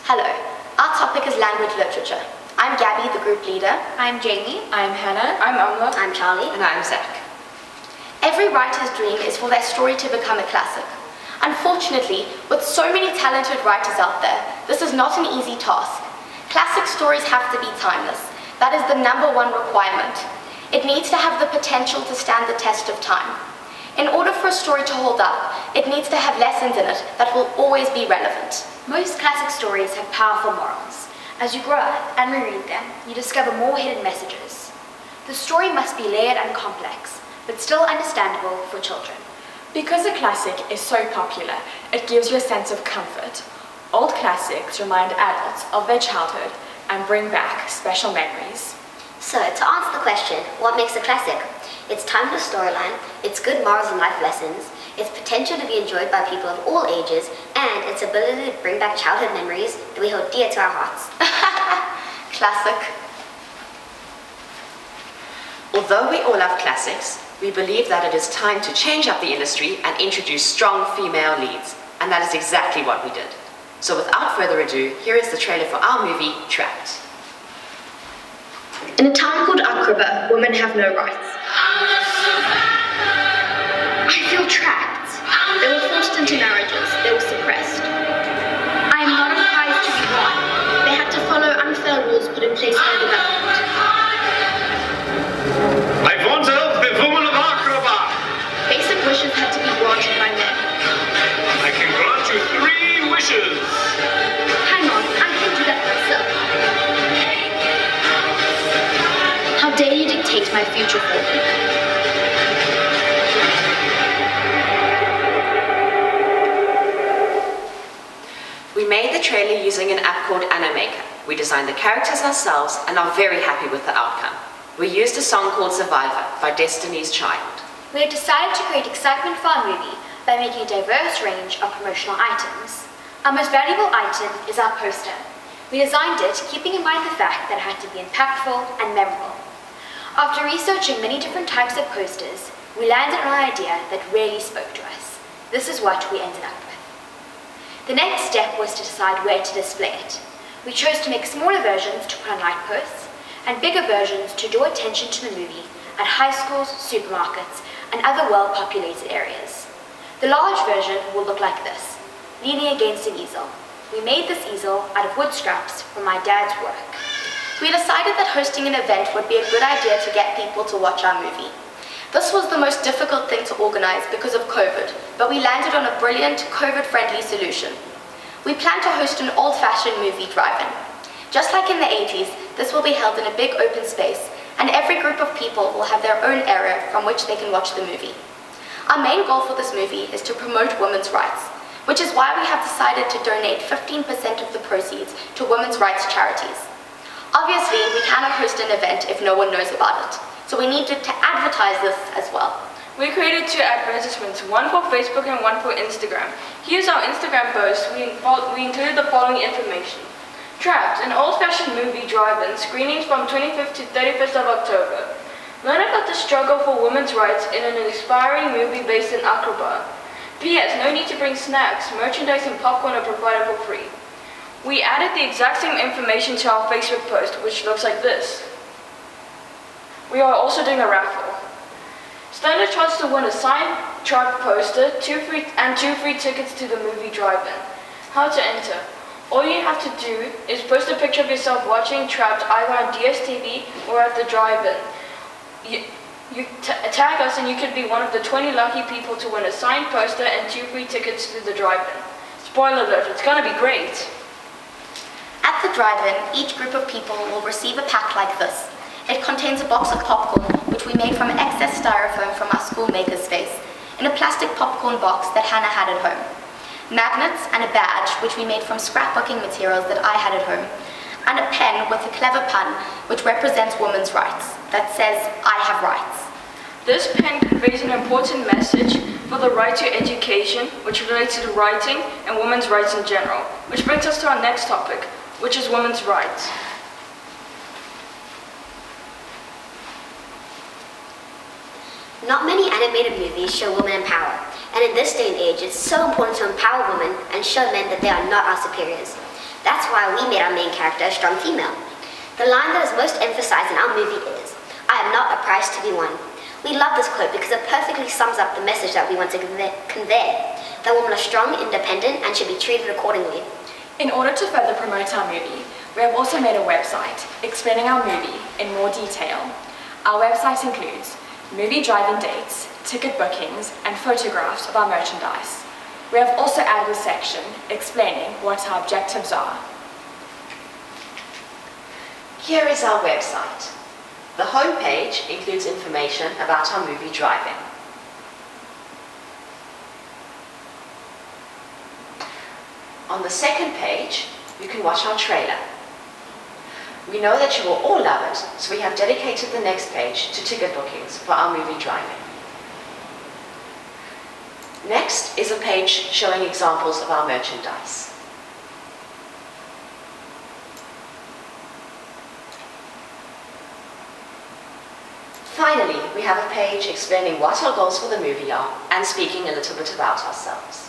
Hello, our topic is language literature. I'm Gabby, the group leader. I'm Jamie. I'm Hannah. I'm Amla. I'm Charlie. And I'm Zach. Every writer's dream is for their story to become a classic. Unfortunately, with so many talented writers out there, this is not an easy task. Classic stories have to be timeless. That is the #1 requirement. It needs to have the potential to stand the test of time. In order for a story to hold up, it needs to have lessons in it that will always be relevant. Most classic stories have powerful morals. As you grow up and reread them, you discover more hidden messages. The story must be layered and complex, but still understandable for children. Because a classic is so popular, it gives you a sense of comfort. Old classics remind adults of their childhood and bring back special memories. So, to answer the question, what makes a classic? Its timeless storyline, its good morals and life lessons, its potential to be enjoyed by people of all ages, and its ability to bring back childhood memories that we hold dear to our hearts. Classic. Although we all love classics, we believe that it is time to change up the industry and introduce strong female leads. And that is exactly what we did. So without further ado, here is the trailer for our movie, Trapped. In a town called Aqraba, women have no rights. I feel trapped. They were forced into marriages. They were suppressed. I am not a prize to be won. They had to follow unfair rules put in place by the government. I want to help the women of Aqraba. Basic wishes had to be granted by men. I can grant you 3 wishes. Hang on, I can do that myself. How dare you dictate my future for me? We made the trailer using an app called Animaker. We designed the characters ourselves and are very happy with the outcome. We used a song called Survivor by Destiny's Child. We have decided to create excitement for our movie by making a diverse range of promotional items. Our most valuable item is our poster. We designed it keeping in mind the fact that it had to be impactful and memorable. After researching many different types of posters, we landed on an idea that really spoke to us. This is what we ended up with. The next step was to decide where to display it. We chose to make smaller versions to put on light posts and bigger versions to draw attention to the movie at high schools, supermarkets, and other well-populated areas. The large version will look like this, leaning against an easel. We made this easel out of wood scraps from my dad's work. We decided that hosting an event would be a good idea to get people to watch our movie. This was the most difficult thing to organize because of COVID, but we landed on a brilliant, COVID-friendly solution. We plan to host an old-fashioned movie drive-in. Just like in the 80s, this will be held in a big open space, and every group of people will have their own area from which they can watch the movie. Our main goal for this movie is to promote women's rights, which is why we have decided to donate 15% of the proceeds to women's rights charities. Obviously, we cannot host an event if no one knows about it, so we need to advertise this as well. We created 2 advertisements, one for Facebook and one for Instagram. Here's our Instagram post. We included the following information. Trapped, an old-fashioned movie drive-in, screenings from 25th to 31st of October. Learn about the struggle for women's rights in an inspiring movie based in Aqraba. P.S. No need to bring snacks. Merchandise and popcorn are provided for free. We added the exact same information to our Facebook post, which looks like this. We are also doing a raffle. Stand a chance to win a signed Trapped poster, 2 free tickets to the movie drive-in. How to enter? All you have to do is post a picture of yourself watching Trapped either on DSTV or at the drive-in. You tag us and you could be one of the 20 lucky people to win a signed poster and 2 free tickets to the drive-in. Spoiler alert, it's gonna be great. At the drive-in, each group of people will receive a pack like this. It contains a box of popcorn, which we made from excess styrofoam from our school makerspace, in a plastic popcorn box that Hannah had at home. Magnets and a badge, which we made from scrapbooking materials that I had at home, and a pen with a clever pun, which represents women's rights, that says, I have rights. This pen conveys an important message for the right to education, which relates to writing and women's rights in general, which brings us to our next topic, which is women's rights. Not many animated movies show women in power, and in this day and age, it's so important to empower women and show men that they are not our superiors. That's why we made our main character a strong female. The line that is most emphasized in our movie is, "I am not a prize to be won." We love this quote because it perfectly sums up the message that we want to convey, that women are strong, independent, and should be treated accordingly. In order to further promote our movie, we have also made a website explaining our movie in more detail. Our website includes movie drive-in dates, ticket bookings, and photographs of our merchandise. We have also added a section explaining what our objectives are. Here is our website. The home page includes information about our movie Drive-In. On the second page, you can watch our trailer. We know that you will all love it, so we have dedicated the next page to ticket bookings for our movie Drive-In. Next is a page showing examples of our merchandise. Finally, we have a page explaining what our goals for the movie are and speaking a little bit about ourselves.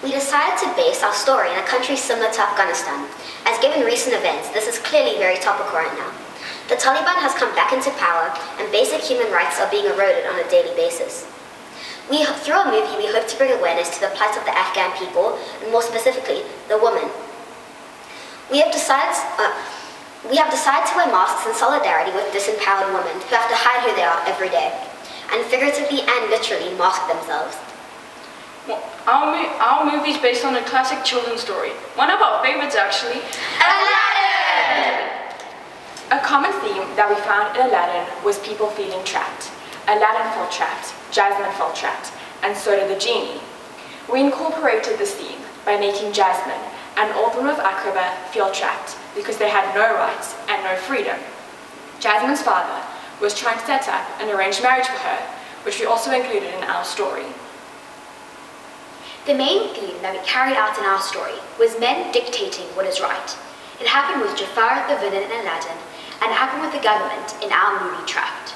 We decided to base our story in a country similar to Afghanistan, as given recent events, this is clearly very topical right now. The Taliban has come back into power, and basic human rights are being eroded on a daily basis. Through our movie, we hope to bring awareness to the plight of the Afghan people, and more specifically, the women. We have decided to wear masks in solidarity with disempowered women who have to hide who they are every day, and figuratively and literally mask themselves. Well, our movie is based on a classic children's story. One of our favorites, actually. Aladdin! A common theme that we found in Aladdin was people feeling trapped. Aladdin felt trapped, Jasmine felt trapped, and so did the genie. We incorporated this theme by making Jasmine, an orphan of Aqaba, feel trapped because they had no rights and no freedom. Jasmine's father was trying to set up an arranged marriage for her, which we also included in our story. The main theme that we carried out in our story was men dictating what is right. It happened with Jafar, the villain in Aladdin, and it happened with the government in our movie Trapped.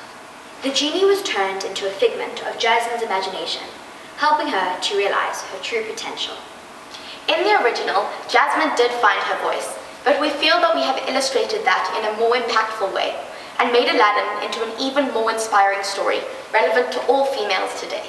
The genie was turned into a figment of Jasmine's imagination, helping her to realize her true potential. In the original, Jasmine did find her voice, but we feel that we have illustrated that in a more impactful way and made Aladdin into an even more inspiring story relevant to all females today.